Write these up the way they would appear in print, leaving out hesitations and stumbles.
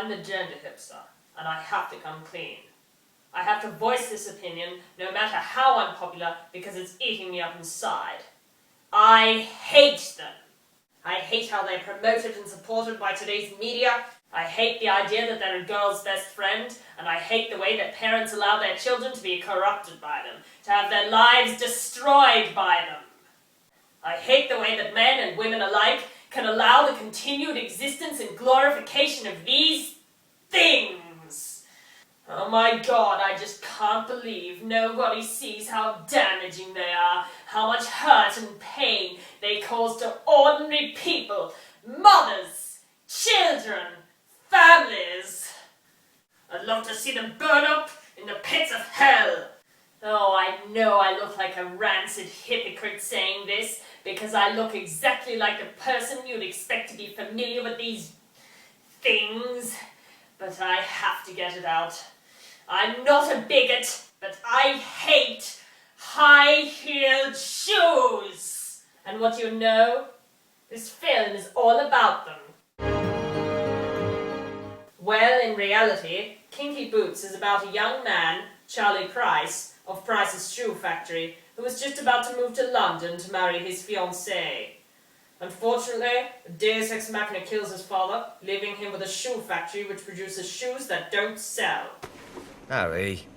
I'm the gender hipster, and I have to come clean. I have to voice this opinion, no matter how unpopular, because it's eating me up inside. I hate them. I hate how they're promoted and supported by today's media. I hate the idea that they're a girl's best friend, and I hate the way that parents allow their children to be corrupted by them, to have their lives destroyed by them. I hate the way that men and women alike can allow the continued existence and glorification of these things. Oh my God, I just can't believe nobody sees how damaging they are, how much hurt and pain they cause to ordinary people, mothers, children, families. I'd love to see them burn up in the pits of hell. Oh, I know I look like a rancid hypocrite saying this, because I look exactly like the person you'd expect to be familiar with these things. But I have to get it out. I'm not a bigot, but I hate high-heeled shoes. And what you know? This film is all about them. Well, in reality, Kinky Boots is about a young man, Charlie Price, of Price's Shoe Factory, who was just about to move to London to marry his fiancée. Unfortunately, a deus ex machina kills his father, leaving him with a shoe factory which produces shoes that don't sell. Harry,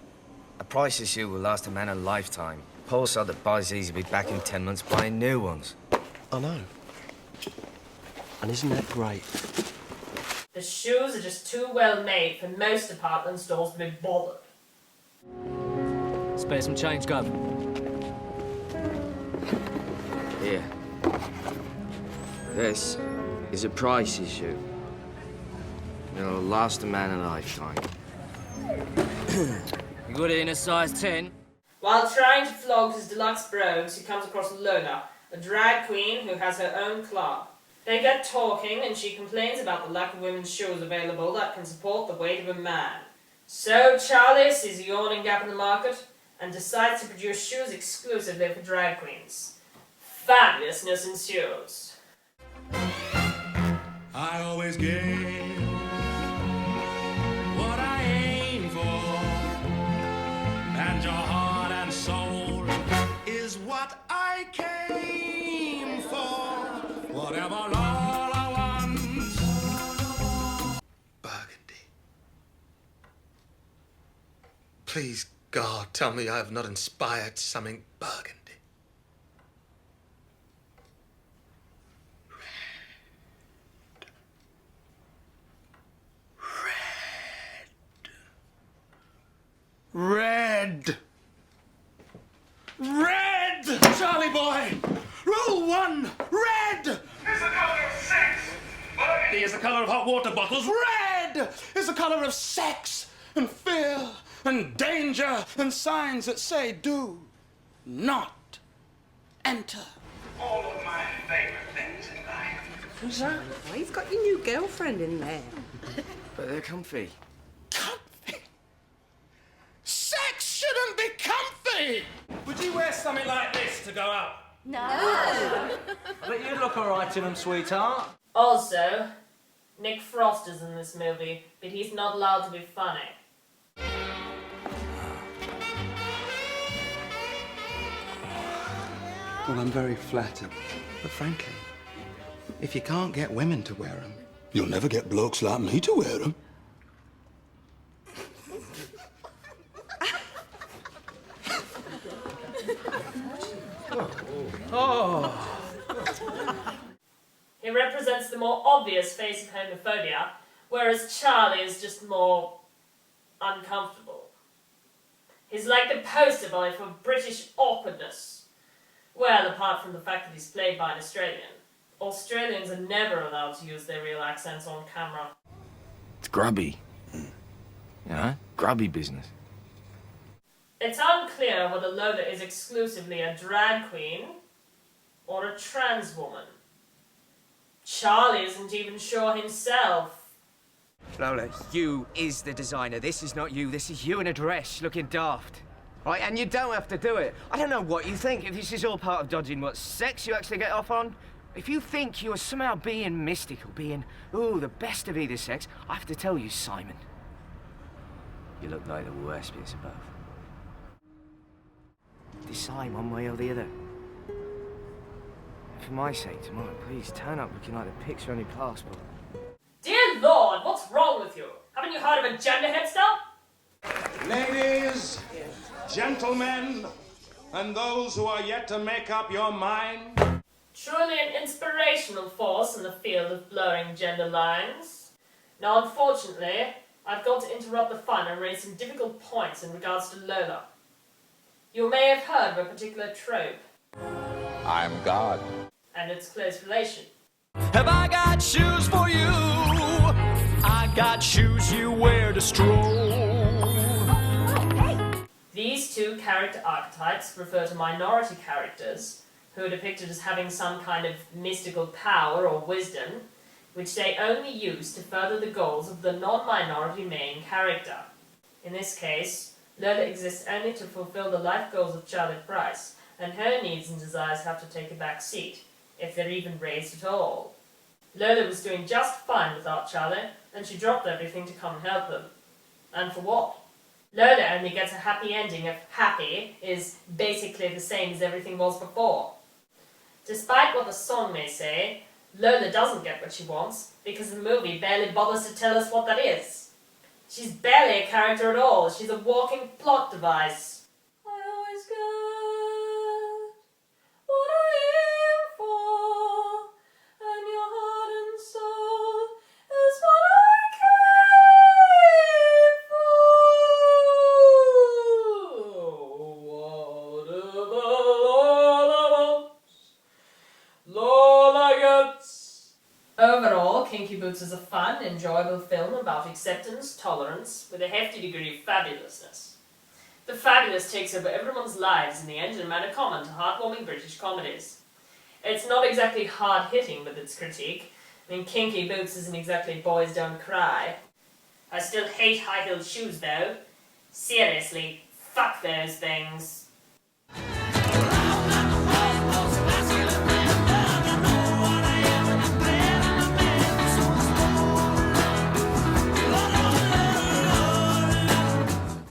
a Price's shoe will last a man a lifetime. Paul said that buys these will be back in 10 months buying new ones. I know. And isn't that great? The shoes are just too well made for most department stores to be bothered. Spare some change, Gov. Here. This is a Price's shoe. It'll last a man a lifetime. You got it in a size 10? While trying to flog his deluxe bros, he comes across Lola, a drag queen who has her own club. They get talking, and she complains about the lack of women's shoes available that can support the weight of a man. So Charlie sees a yawning gap in the market and decides to produce shoes exclusively for drag queens. Fabulousness ensues. I always get what I aim for, and your heart and soul is what I came for. Whatever all I want. Burgundy. Please, God, tell me I have not inspired something burgundy. Red! Red! Charlie boy! Rule 1! Red! It's the color of sex. Burgundy is the color of hot water bottles. Red is the color of sex and fear and danger and signs that say do not enter. All of my favorite things in life. Who's that? Oh, he's got your new girlfriend in there. But they're comfy. Comfy? Sex shouldn't be comfy! Would you wear something like this to go out? I bet you look alright in them, sweetheart. Also, Nick Frost is in this movie, but he's not allowed to be funny. Well, I'm very flattered. But frankly, if you can't get women to wear them, you'll never get blokes like me to wear them. He represents the more obvious face of homophobia, whereas Charlie is just more uncomfortable. He's like the poster boy for British awkwardness. Well, apart from the fact that he's played by an Australian. Australians are never allowed to use their real accents on camera. It's grubby. Yeah, grubby business. It's unclear whether Lola is exclusively a drag queen or a trans woman. Charlie isn't even sure himself. Lola, you is the designer. This is not you. This is you in a dress looking daft. Right, and you don't have to do it. I don't know what you think. If this is all part of dodging what sex you actually get off on, If you think you are somehow being mystical, being, ooh, the best of either sex, I have to tell you, Simon, you look like the worst bits of both. Decide one way or the other. For my sake, tomorrow, please turn up looking like the picture on your passport. Dear Lord, what's wrong with you? Haven't you heard of a gender head start? Ladies, gentlemen, and those who are yet to make up your mind. Truly an inspirational force in the field of blurring gender lines. Now, unfortunately, I've got to interrupt the fun and raise some difficult points in regards to Lola. You may have heard of a particular trope. I'm God. And its close relation. Have I got shoes for you? I got shoes you wear to stroll. These two character archetypes refer to minority characters who are depicted as having some kind of mystical power or wisdom, which they only use to further the goals of the non-minority main character. In this case, Lola exists only to fulfill the life goals of Charlie Price, and her needs and desires have to take a back seat, if they're even raised at all. Lola was doing just fine without Charlie, and she dropped everything to come and help them. And for what? Lola only gets a happy ending if happy is basically the same as everything was before. Despite what the song may say, Lola doesn't get what she wants because the movie barely bothers to tell us what that is. She's barely a character at all, she's a walking plot device. I always get what I aim for, and your heart and soul is what I came for. Whatever Lola wants, Lola gets. Overall, Kinky Boots is a fun, enjoyable film about acceptance, tolerance, with a hefty degree of fabulousness. The fabulous takes over everyone's lives in the end in a manner common to heartwarming British comedies. It's not exactly hard-hitting with its critique. I mean, Kinky Boots isn't exactly Boys Don't Cry. I still hate high-heeled shoes, though. Seriously, fuck those things.